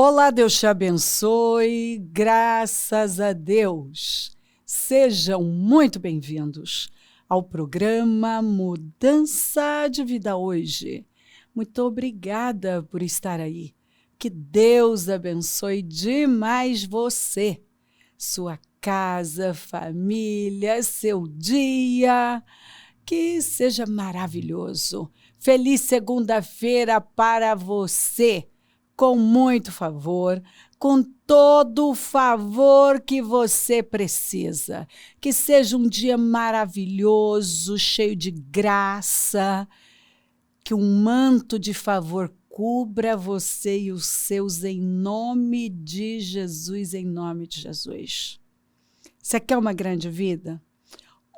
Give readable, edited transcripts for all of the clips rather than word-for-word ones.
Olá, Deus te abençoe, graças a Deus. Sejam muito bem-vindos ao programa Mudança de Vida Hoje. Muito obrigada por estar aí. Que Deus abençoe demais você, sua casa, família, seu dia. Que seja maravilhoso. Feliz segunda-feira para você. Com muito favor, com todo o favor que você precisa. Que seja um dia maravilhoso, cheio de graça, que um manto de favor cubra você e os seus em nome de Jesus, em nome de Jesus. Você quer uma grande vida?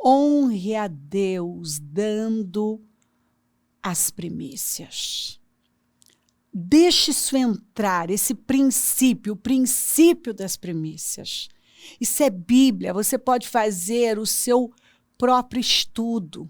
Honre a Deus dando as primícias. Deixe isso entrar, esse princípio, o princípio das primícias. Isso é Bíblia, você pode fazer o seu próprio estudo.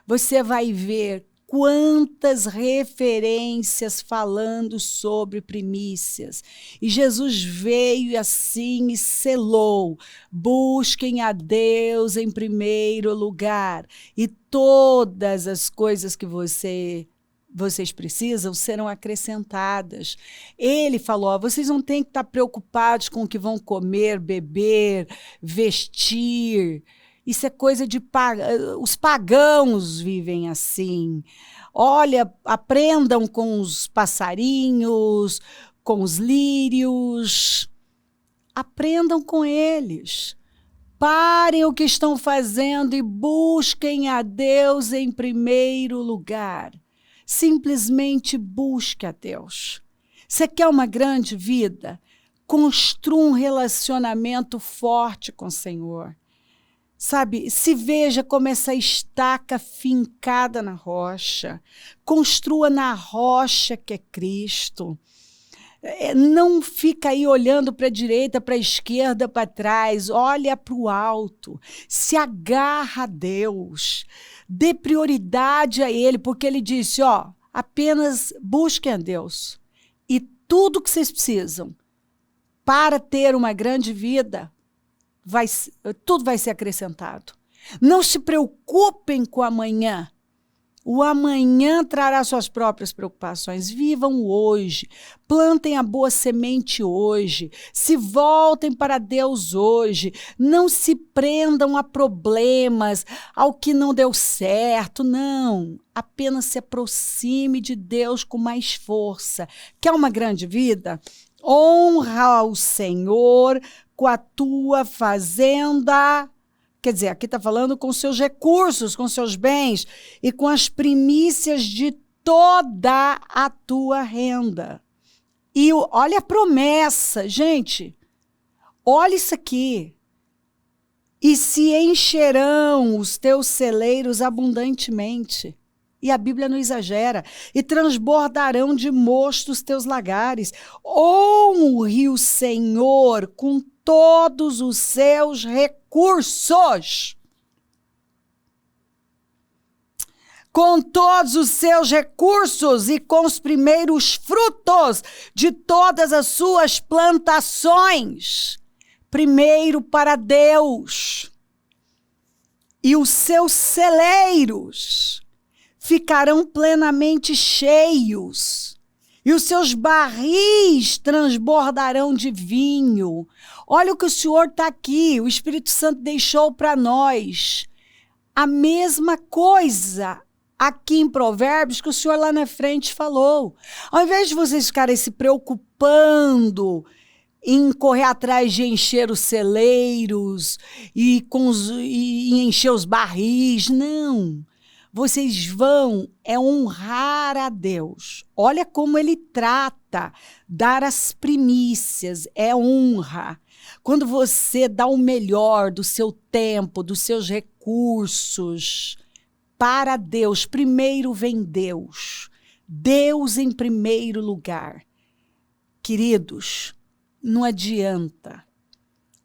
Você vai ver quantas referências falando sobre primícias. E Jesus veio assim e selou. Busquem a Deus em primeiro lugar. E todas as coisas que vocês precisam serão acrescentadas. Ele falou, vocês não têm que estar preocupados com o que vão comer, beber, vestir. Isso é coisa de os pagãos vivem assim. Olha, aprendam com os passarinhos, com os lírios. Aprendam com eles. Parem o que estão fazendo e busquem a Deus em primeiro lugar. Simplesmente busque a Deus. Você quer uma grande vida? Construa um relacionamento forte com o Senhor. Sabe, se veja como essa estaca fincada na rocha. Construa na rocha que é Cristo. Não fica aí olhando para a direita, para a esquerda, para trás. Olha para o alto. Se agarra a Deus. Dê prioridade a Ele, porque Ele disse, apenas busquem a Deus. E tudo que vocês precisam para ter uma grande vida, tudo vai ser acrescentado. Não se preocupem com o amanhã. O amanhã trará suas próprias preocupações. Vivam hoje, plantem a boa semente hoje, se voltem para Deus hoje, não se prendam a problemas, ao que não deu certo, não. Apenas se aproxime de Deus com mais força. Quer uma grande vida? Honra o Senhor com a tua fazenda. Quer dizer, aqui está falando com seus recursos, com seus bens e com as primícias de toda a tua renda. E olha a promessa, gente. Olha isso aqui. E se encherão os teus celeiros abundantemente. E a Bíblia não exagera. E transbordarão de mosto os teus lagares. Honre o Senhor com todos os seus recursos. Com todos os seus recursos e com os primeiros frutos de todas as suas plantações. Primeiro para Deus. E os seus celeiros ficarão plenamente cheios. E os seus barris transbordarão de vinho. Olha o que o Senhor está aqui, o Espírito Santo deixou para nós. A mesma coisa aqui em Provérbios que o Senhor lá na frente falou. Ao invés de vocês ficarem se preocupando em correr atrás de encher os celeiros e encher os barris, não. Vocês vão honrar a Deus. Olha como Ele trata, dar as primícias, honra. Quando você dá o melhor do seu tempo, dos seus recursos para Deus, primeiro vem Deus. Deus em primeiro lugar. Queridos, não adianta.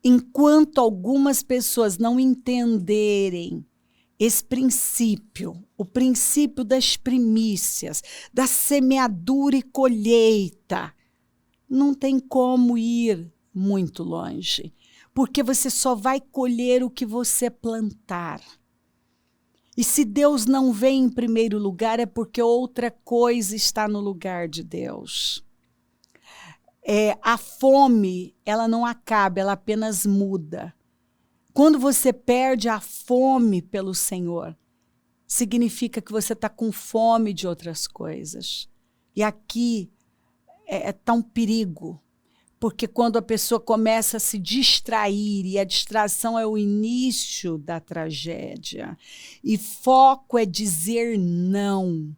Enquanto algumas pessoas não entenderem esse princípio, o princípio das primícias, da semeadura e colheita, não tem como ir muito longe, porque você só vai colher o que você plantar. E se Deus não vem em primeiro lugar, é porque outra coisa está no lugar de Deus. A fome, ela não acaba, ela apenas muda. Quando você perde a fome pelo Senhor, significa que você está com fome de outras coisas. E aqui está um perigo, porque quando a pessoa começa a se distrair, e a distração é o início da tragédia, e foco é dizer não,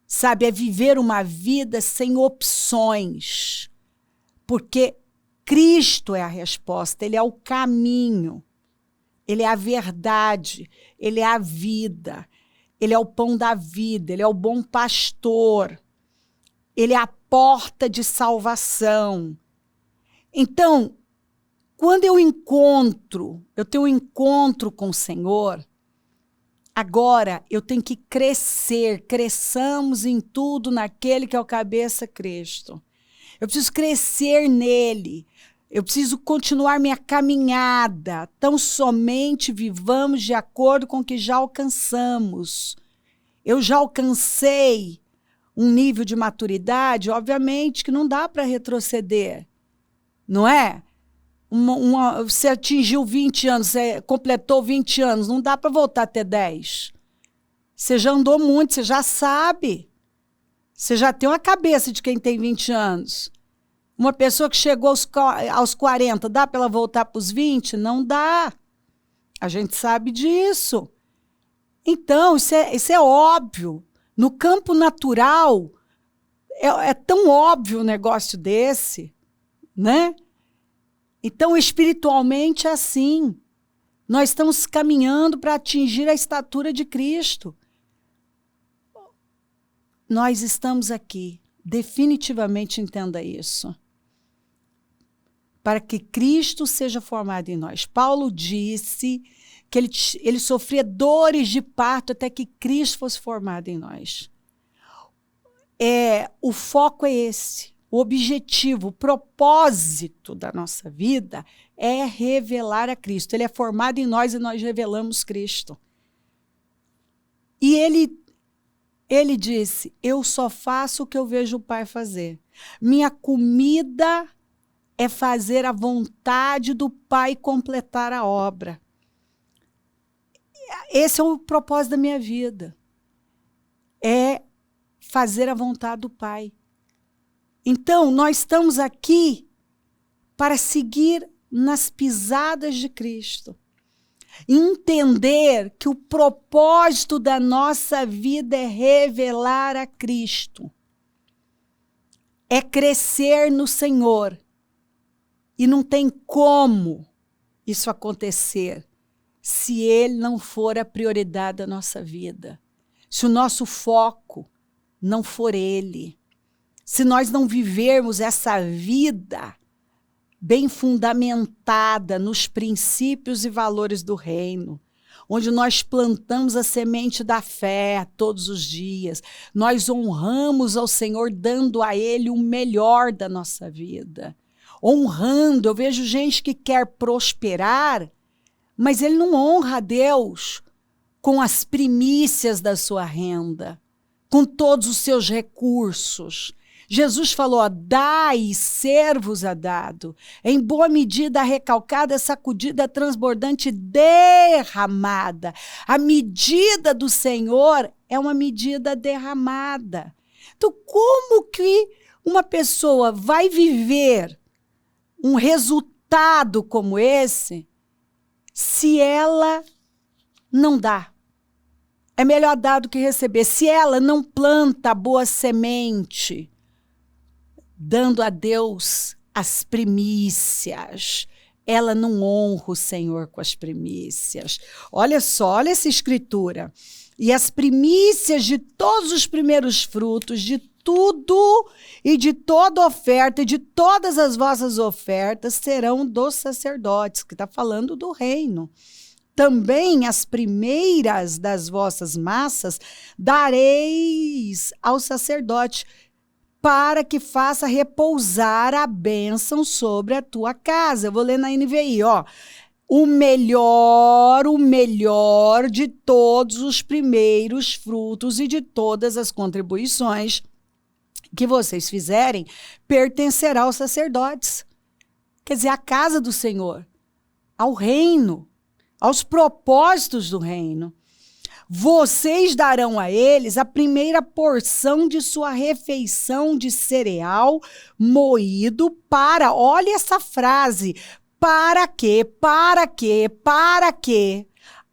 sabe, é viver uma vida sem opções, porque Cristo é a resposta, Ele é o caminho, Ele é a verdade, Ele é a vida, Ele é o pão da vida, Ele é o bom pastor, Ele é a porta de salvação. Então, quando eu tenho um encontro com o Senhor, agora eu tenho que cresçamos em tudo naquele que é o cabeça, Cristo. Eu preciso crescer nele, eu preciso continuar minha caminhada, tão somente vivamos de acordo com o que já alcançamos. Eu já alcancei um nível de maturidade, obviamente que não dá para retroceder, não é? Você atingiu 20 anos, você completou 20 anos, não dá para voltar a ter 10. Você já andou muito, você já sabe. Você já tem uma cabeça de quem tem 20 anos. Uma pessoa que chegou aos 40, dá para ela voltar para os 20? Não dá. A gente sabe disso. Então, isso é óbvio. No campo natural, é tão óbvio um negócio desse, né? Então, espiritualmente é assim. Nós estamos caminhando para atingir a estatura de Cristo. Nós estamos aqui, definitivamente entenda isso, para que Cristo seja formado em nós. Paulo disse que ele sofria dores de parto até que Cristo fosse formado em nós. O foco é esse. O objetivo, o propósito da nossa vida é revelar a Cristo. Ele é formado em nós e nós revelamos Cristo. E ele disse, eu só faço o que eu vejo o Pai fazer. Minha comida é fazer a vontade do Pai e completar a obra. Esse é o propósito da minha vida. É fazer a vontade do Pai. Então, nós estamos aqui para seguir nas pisadas de Cristo. Entender que o propósito da nossa vida é revelar a Cristo. É crescer no Senhor. E não tem como isso acontecer se Ele não for a prioridade da nossa vida. Se o nosso foco não for Ele. Se nós não vivermos essa vida bem fundamentada nos princípios e valores do reino, onde nós plantamos a semente da fé todos os dias, nós honramos ao Senhor dando a Ele o melhor da nossa vida. Honrando, eu vejo gente que quer prosperar, mas ele não honra a Deus com as primícias da sua renda, com todos os seus recursos. Jesus falou, dai e ser-vos-á dado, em boa medida recalcada, sacudida, transbordante, derramada. A medida do Senhor é uma medida derramada. Então, como que uma pessoa vai viver um resultado como esse se ela não dá? É melhor dar do que receber. Se ela não planta a boa semente, dando a Deus as primícias, ela não honra o Senhor com as primícias. Olha só, olha essa escritura. E as primícias de todos os primeiros frutos, de tudo e de toda oferta, e de todas as vossas ofertas serão dos sacerdotes, que está falando do reino. Também as primeiras das vossas massas dareis ao sacerdote. para que faça repousar a bênção sobre a tua casa. Eu vou ler na NVI, ó. O melhor de todos os primeiros frutos e de todas as contribuições que vocês fizerem pertencerá aos sacerdotes. Quer dizer, à casa do Senhor, ao reino, aos propósitos do reino. Vocês darão a eles a primeira porção de sua refeição de cereal moído para, olha essa frase, para que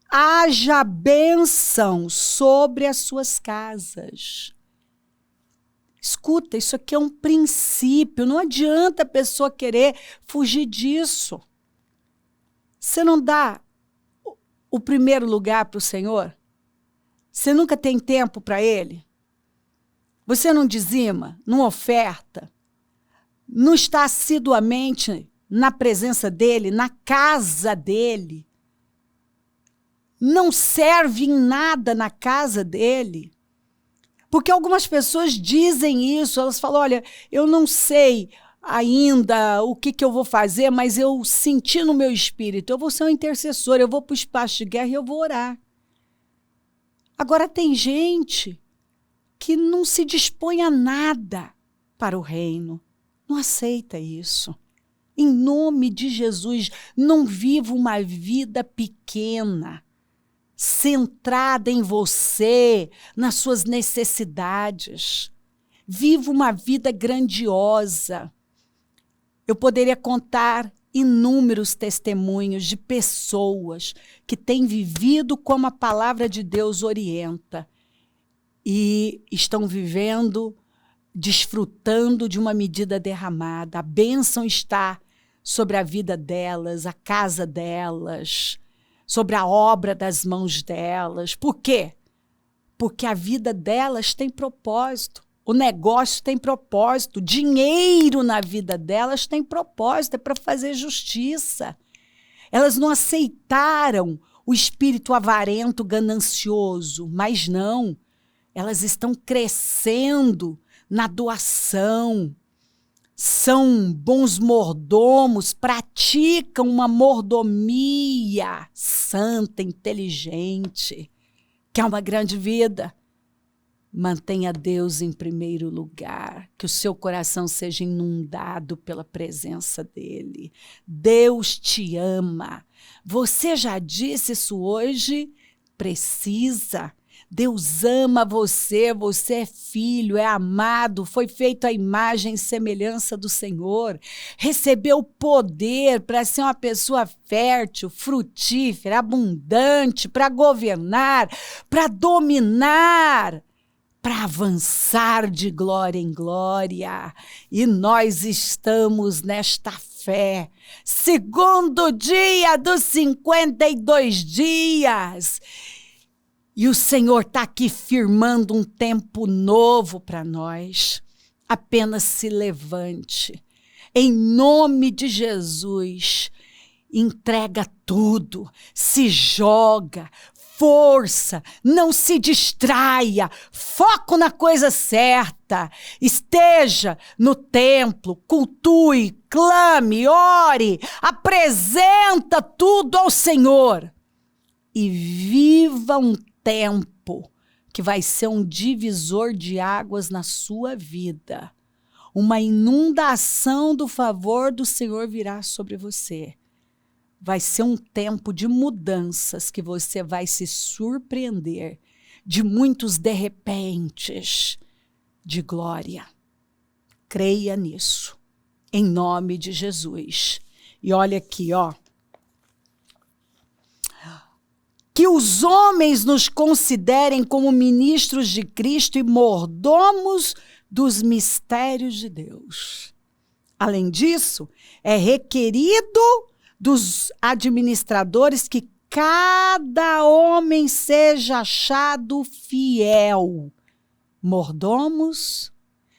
haja bênção sobre as suas casas. Escuta, isso aqui é um princípio, não adianta a pessoa querer fugir disso. Você não dá o primeiro lugar para o Senhor? Você nunca tem tempo para Ele? Você não dizima, não oferta? Não está assiduamente na presença dEle, na casa dEle? Não serve em nada na casa dEle? Porque algumas pessoas dizem isso, elas falam, olha, eu não sei ainda o que eu vou fazer, mas eu senti no meu espírito, eu vou ser um intercessor, eu vou para o espaço de guerra e eu vou orar. Agora tem gente que não se dispõe a nada para o reino, não aceita isso. Em nome de Jesus, não viva uma vida pequena, centrada em você, nas suas necessidades. Viva uma vida grandiosa. Eu poderia contar inúmeros testemunhos de pessoas que têm vivido como a palavra de Deus orienta e estão vivendo, desfrutando de uma medida derramada. A bênção está sobre a vida delas, a casa delas, sobre a obra das mãos delas. Por quê? Porque a vida delas tem propósito. O negócio tem propósito. O dinheiro na vida delas tem propósito. É para fazer justiça. Elas não aceitaram o espírito avarento, ganancioso, mas não. Elas estão crescendo na doação. São bons mordomos, praticam uma mordomia santa, inteligente, que é uma grande vida. Mantenha Deus em primeiro lugar, que o seu coração seja inundado pela presença dEle. Deus te ama. Você já disse isso hoje? Precisa. Deus ama você, você é filho, é amado, foi feito à imagem e semelhança do Senhor. Recebeu poder para ser uma pessoa fértil, frutífera, abundante, para governar, para dominar, para avançar de glória em glória. E nós estamos nesta fé. Segundo dia dos 52 dias. E o Senhor está aqui firmando um tempo novo para nós. Apenas se levante. Em nome de Jesus, entrega tudo, se joga, força, não se distraia, foco na coisa certa. Esteja no templo, cultue, clame, ore, apresenta tudo ao Senhor. E viva um tempo que vai ser um divisor de águas na sua vida. Uma inundação do favor do Senhor virá sobre você. Vai ser um tempo de mudanças que você vai se surpreender, de muitos de repentes de glória. Creia nisso, em nome de Jesus. E olha aqui, ó. Que os homens nos considerem como ministros de Cristo e mordomos dos mistérios de Deus. Além disso, é requerido dos administradores que cada homem seja achado fiel. Mordomos,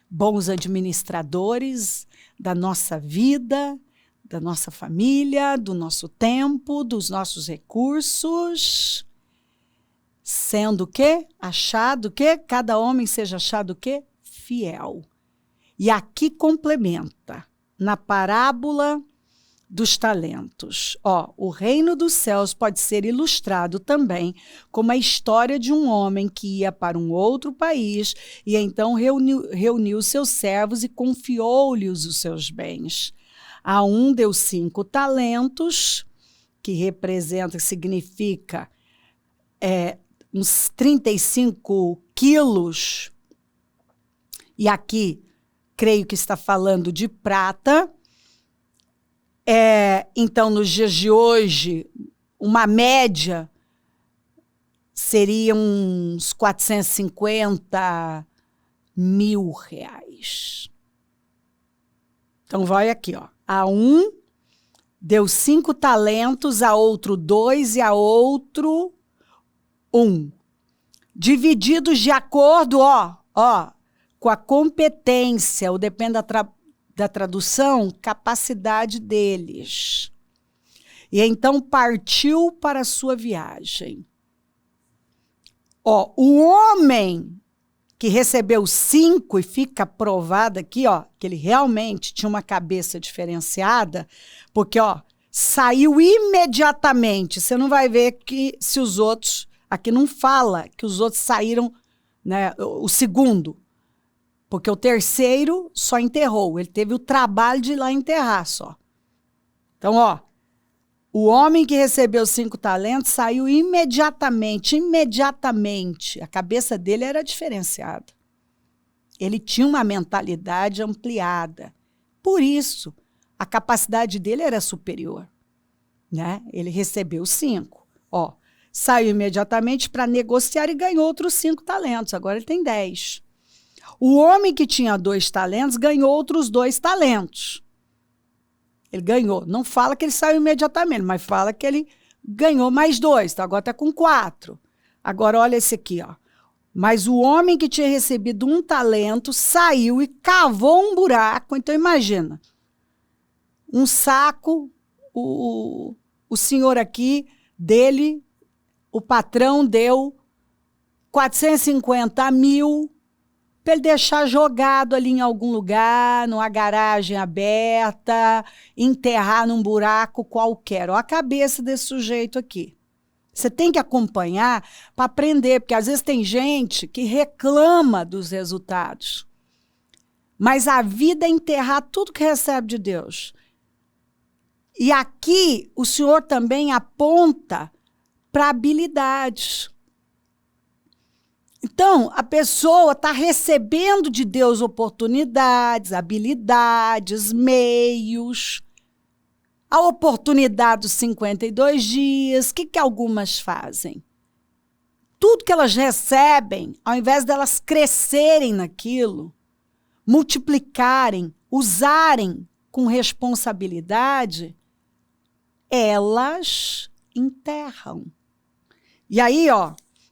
bons administradores da nossa vida, da nossa família, do nosso tempo, dos nossos recursos, sendo o quê? Achado o quê? Cada homem seja achado o quê? Fiel. E aqui complementa, na parábola dos talentos. O reino dos céus pode ser ilustrado também como a história de um homem que ia para um outro país e então reuniu seus servos e confiou-lhes os seus bens. A um deu 5 talentos, que significa uns 35 quilos, e aqui creio que está falando de prata. Então, nos dias de hoje, uma média seria uns 450 mil reais. Então, vai aqui, a um deu 5 talentos, a outro 2 e a outro 1. Divididos de acordo, com a competência, ou depende da tradução, capacidade deles. E então partiu para a sua viagem. O homem que recebeu 5, e fica provado aqui, que ele realmente tinha uma cabeça diferenciada, porque, saiu imediatamente. Você não vai ver que se os outros, aqui não fala que os outros saíram, né, o segundo, porque o terceiro só enterrou, ele teve o trabalho de ir lá enterrar só. Então, o homem que recebeu 5 talentos saiu imediatamente, a cabeça dele era diferenciada. Ele tinha uma mentalidade ampliada. Por isso, a capacidade dele era superior, né? Ele recebeu 5. Saiu imediatamente para negociar e ganhou outros 5 talentos. Agora ele tem 10. O homem que tinha 2 talentos ganhou outros 2 talentos. Ele ganhou. Não fala que ele saiu imediatamente, mas fala que ele ganhou mais 2. Então agora está com 4. Agora olha esse aqui. Mas o homem que tinha recebido 1 talento saiu e cavou um buraco. Então imagina. Um saco, o senhor aqui, dele, o patrão deu 450 mil para ele deixar jogado ali em algum lugar, numa garagem aberta, enterrar num buraco qualquer. Olha a cabeça desse sujeito aqui. Você tem que acompanhar para aprender, porque às vezes tem gente que reclama dos resultados. Mas a vida é enterrar tudo que recebe de Deus. E aqui o Senhor também aponta para habilidades. Então, a pessoa está recebendo de Deus oportunidades, habilidades, meios. A oportunidade dos 52 dias, o que algumas fazem? Tudo que elas recebem, ao invés delas crescerem naquilo, multiplicarem, usarem com responsabilidade, elas enterram. E aí,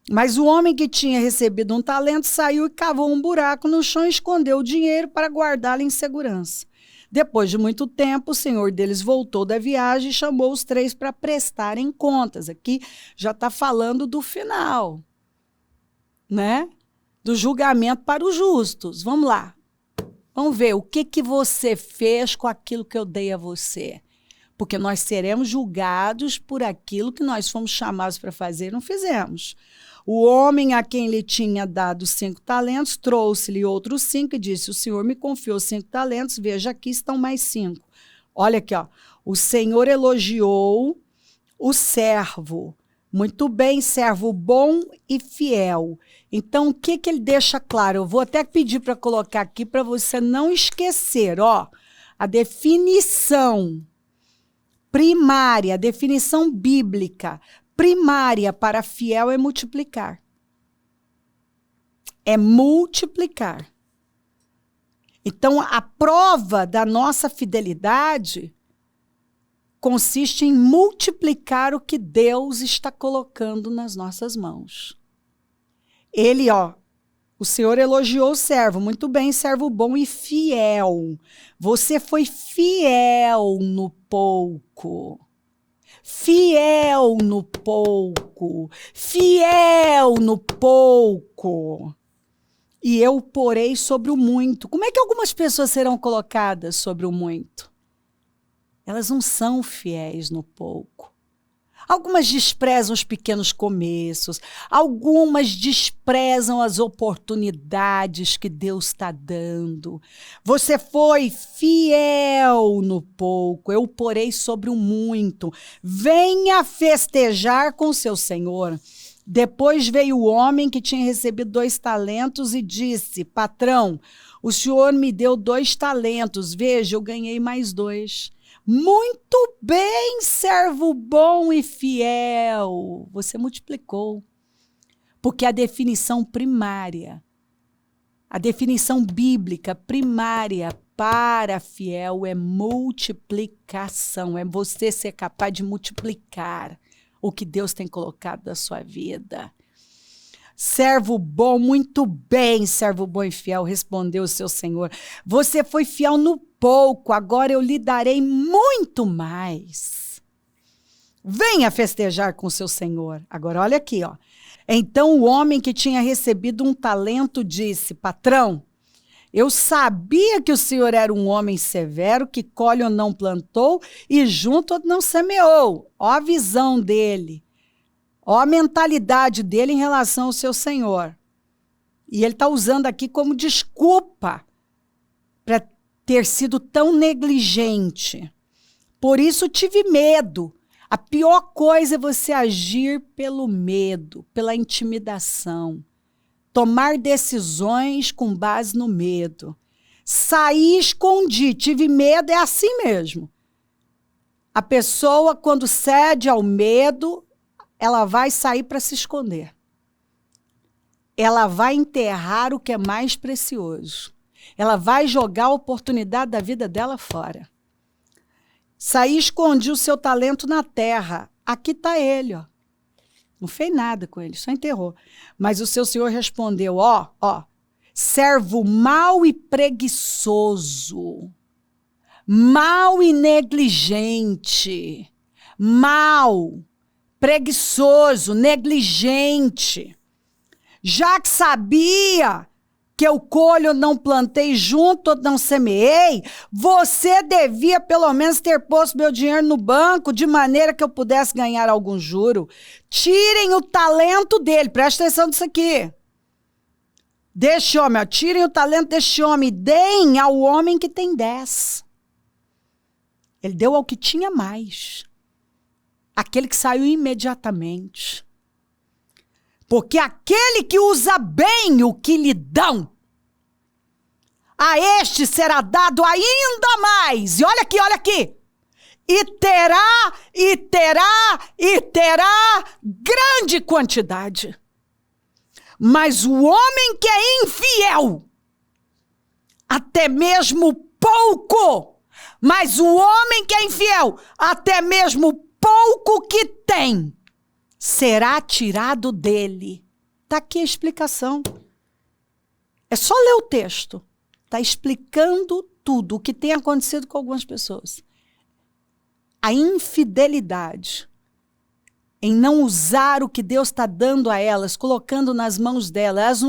mas o homem que tinha recebido 1 talento saiu e cavou um buraco no chão e escondeu o dinheiro para guardá-lo em segurança. Depois de muito tempo, o senhor deles voltou da viagem e chamou os 3 para prestarem contas. Aqui já está falando do final, né? Do julgamento para os justos. Vamos lá. Vamos ver o que você fez com aquilo que eu dei a você. Porque nós seremos julgados por aquilo que nós fomos chamados para fazer e não fizemos. O homem a quem lhe tinha dado 5 talentos, trouxe-lhe outros 5 e disse, o senhor me confiou 5 talentos, veja, aqui estão mais 5. Olha aqui, o senhor elogiou o servo. Muito bem, servo bom e fiel. Então, o que ele deixa claro? Eu vou até pedir para colocar aqui para você não esquecer, a definição primária, a definição bíblica primária para fiel é multiplicar. É multiplicar. Então, a prova da nossa fidelidade consiste em multiplicar o que Deus está colocando nas nossas mãos. Ele, o Senhor elogiou o servo. Muito bem, servo bom e fiel. Você foi fiel no pouco. Fiel no pouco. Fiel no pouco. e eu o porei sobre o muito. Como é que algumas pessoas serão colocadas sobre o muito? Elas não são fiéis no pouco. Algumas desprezam os pequenos começos, algumas desprezam as oportunidades que Deus está dando. Você foi fiel no pouco, eu o porei sobre o muito. Venha festejar com seu Senhor. Depois veio o homem que tinha recebido 2 talentos e disse: patrão, o senhor me deu 2 talentos, veja, eu ganhei mais 2. Muito bem, servo bom e fiel. Você multiplicou. Porque a definição primária, a definição bíblica primária para fiel é multiplicação. É você ser capaz de multiplicar o que Deus tem colocado na sua vida. Servo bom, muito bem, servo bom e fiel, respondeu o seu senhor. Você foi fiel no pouco, agora eu lhe darei muito mais. Venha festejar com seu senhor. Agora olha aqui, ó. Então o homem que tinha recebido 1 talento disse: patrão, eu sabia que o senhor era um homem severo, que colhe ou não plantou e junto ou não semeou. Ó a visão dele. Ó a mentalidade dele em relação ao seu senhor. E ele está usando aqui como desculpa para ter sido tão negligente. Por isso tive medo. A pior coisa é você agir pelo medo, pela intimidação. Tomar decisões com base no medo. Saí, escondi, tive medo, é assim mesmo. A pessoa, quando cede ao medo, ela vai sair para se esconder. Ela vai enterrar o que é mais precioso. Ela vai jogar a oportunidade da vida dela fora. Saí, escondi o seu talento na terra. Aqui está ele, ó. Não fez nada com ele, só enterrou. Mas o seu senhor respondeu: ó, servo mau e preguiçoso, mau e negligente, mau, preguiçoso, negligente. Já que sabia que eu colho, não plantei, junto, não semeei, você devia pelo menos ter posto meu dinheiro no banco, de maneira que eu pudesse ganhar algum juro. Tirem o talento dele, presta atenção nisso aqui. Deste homem, tirem o talento deste homem, deem ao homem que tem 10. Ele deu ao que tinha mais. Aquele que saiu imediatamente. Porque aquele que usa bem o que lhe dão, a este será dado ainda mais. E olha aqui. E terá grande quantidade. Mas o homem que é infiel, até mesmo pouco, mas o homem que é infiel, até mesmo pouco que tem, será tirado dele. Está aqui a explicação. É só ler o texto. Está explicando tudo o que tem acontecido com algumas pessoas. A infidelidade em não usar o que Deus está dando a elas, colocando nas mãos delas.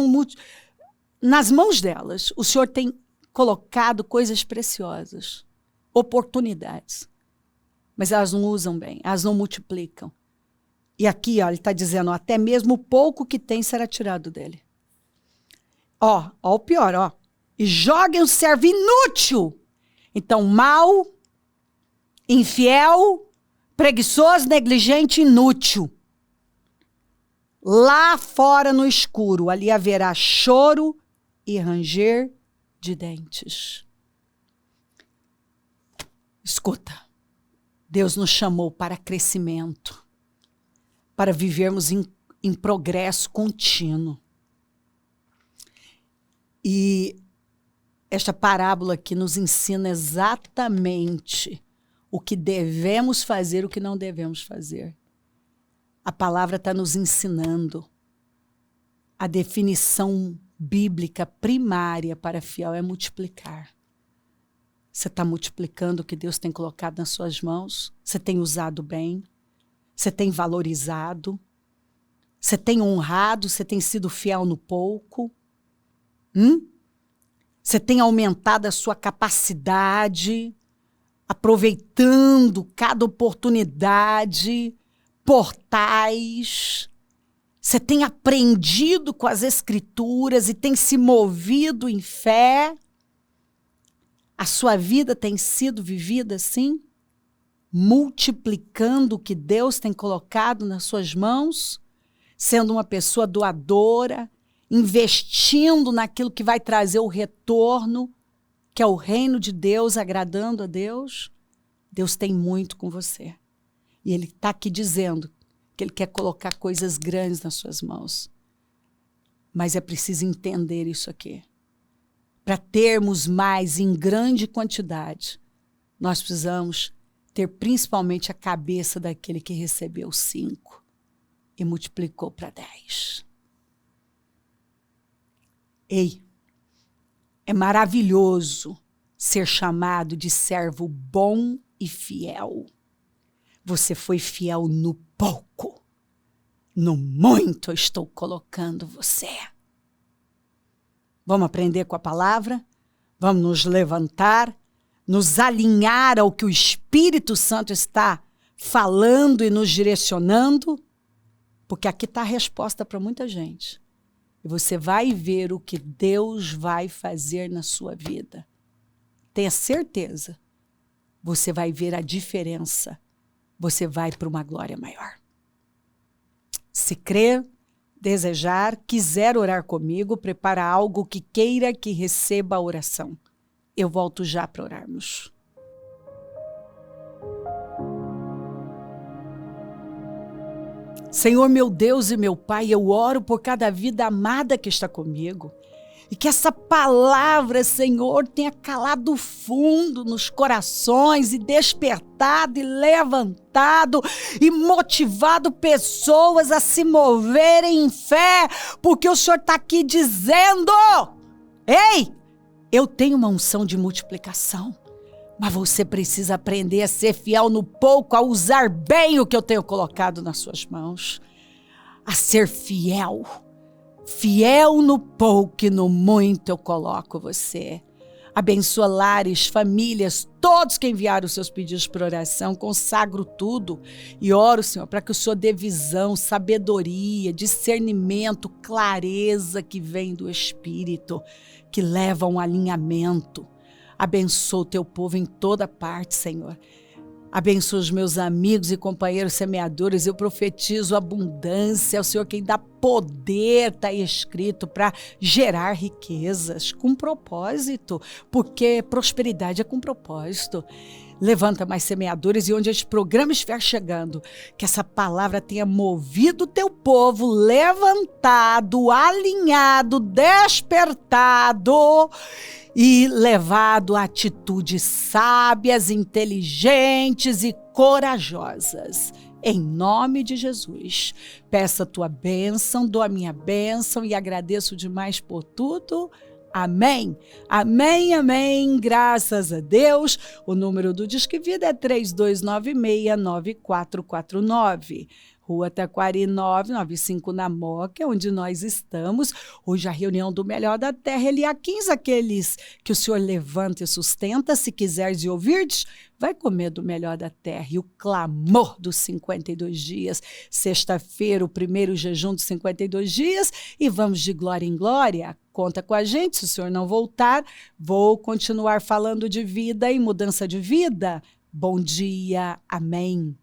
Nas mãos delas, o Senhor tem colocado coisas preciosas, oportunidades. Mas elas não usam bem, elas não multiplicam. E aqui, ó, ele está dizendo, ó, até mesmo o pouco que tem será tirado dele. Ó o pior, ó. E joguem o servo inútil. Então, mau, infiel, preguiçoso, negligente, inútil. Lá fora no escuro, ali haverá choro e ranger de dentes. Escuta, Deus nos chamou para crescimento, para vivermos em progresso contínuo. E esta parábola aqui nos ensina exatamente o que devemos fazer e o que não devemos fazer. A palavra está nos ensinando. A definição bíblica primária para fiel é multiplicar. Você está multiplicando o que Deus tem colocado nas suas mãos? Você tem usado bem? Você tem valorizado? Você tem honrado? Você tem sido fiel no pouco? Você tem aumentado a sua capacidade, aproveitando cada oportunidade, portais. Você tem aprendido com as Escrituras e tem se movido em fé. A sua vida tem sido vivida assim, multiplicando o que Deus tem colocado nas suas mãos, sendo uma pessoa doadora, investindo naquilo que vai trazer o retorno, que é o reino de Deus, agradando a Deus. Deus tem muito com você. E Ele está aqui dizendo que Ele quer colocar coisas grandes nas suas mãos. Mas é preciso entender isso aqui. Para termos mais em grande quantidade, nós precisamos ter principalmente a cabeça daquele que recebeu 5 e multiplicou para 10. Ei, é maravilhoso ser chamado de servo bom e fiel. Você foi fiel no pouco, no muito eu estou colocando você. Vamos aprender com a palavra? Vamos nos levantar, nos alinhar ao que o Espírito Santo está falando e nos direcionando? Porque aqui está a resposta para muita gente. E você vai ver o que Deus vai fazer na sua vida. Tenha certeza. Você vai ver a diferença. Você vai para uma glória maior. Se crer, desejar, quiser orar comigo, prepara algo que queira que receba a oração. Eu volto já para orarmos. Senhor, meu Deus e meu Pai, eu oro por cada vida amada que está comigo. E que essa palavra, Senhor, tenha calado fundo nos corações e despertado e levantado e motivado pessoas a se moverem em fé, porque o Senhor está aqui dizendo: ei, eu tenho uma unção de multiplicação, mas você precisa aprender a ser fiel no pouco, a usar bem o que eu tenho colocado nas suas mãos, a ser fiel. Fiel no pouco e no muito eu coloco você. Abençoa lares, famílias, todos que enviaram os seus pedidos por oração, consagro tudo e oro, Senhor, para que o Senhor dê visão, sabedoria, discernimento, clareza que vem do Espírito, que leva a um alinhamento. Abençoa o teu povo em toda parte, Senhor. Abençoa os meus amigos e companheiros semeadores. Eu profetizo abundância. É o Senhor quem dá poder, está escrito, para gerar riquezas com propósito, porque prosperidade é com propósito. Levanta mais semeadores e onde este programa estiver chegando, que essa palavra tenha movido o teu povo, levantado, alinhado, despertado e levado a atitudes sábias, inteligentes e corajosas. Em nome de Jesus, peço a tua bênção, dou a minha bênção e agradeço demais por tudo. Amém, amém, amém, graças a Deus. O número do Disque Vida é 3296-9449. Rua Taquari 995 na Moca, onde nós estamos. Hoje a reunião do Melhor da Terra, Eliaquins, aqueles que o Senhor levanta e sustenta. Se quiseres e ouvires, vai comer do Melhor da Terra. E o clamor dos 52 dias. Sexta-feira, o primeiro jejum dos 52 dias. E vamos de glória em glória. Conta com a gente, se o Senhor não voltar, vou continuar falando de vida e mudança de vida. Bom dia, amém.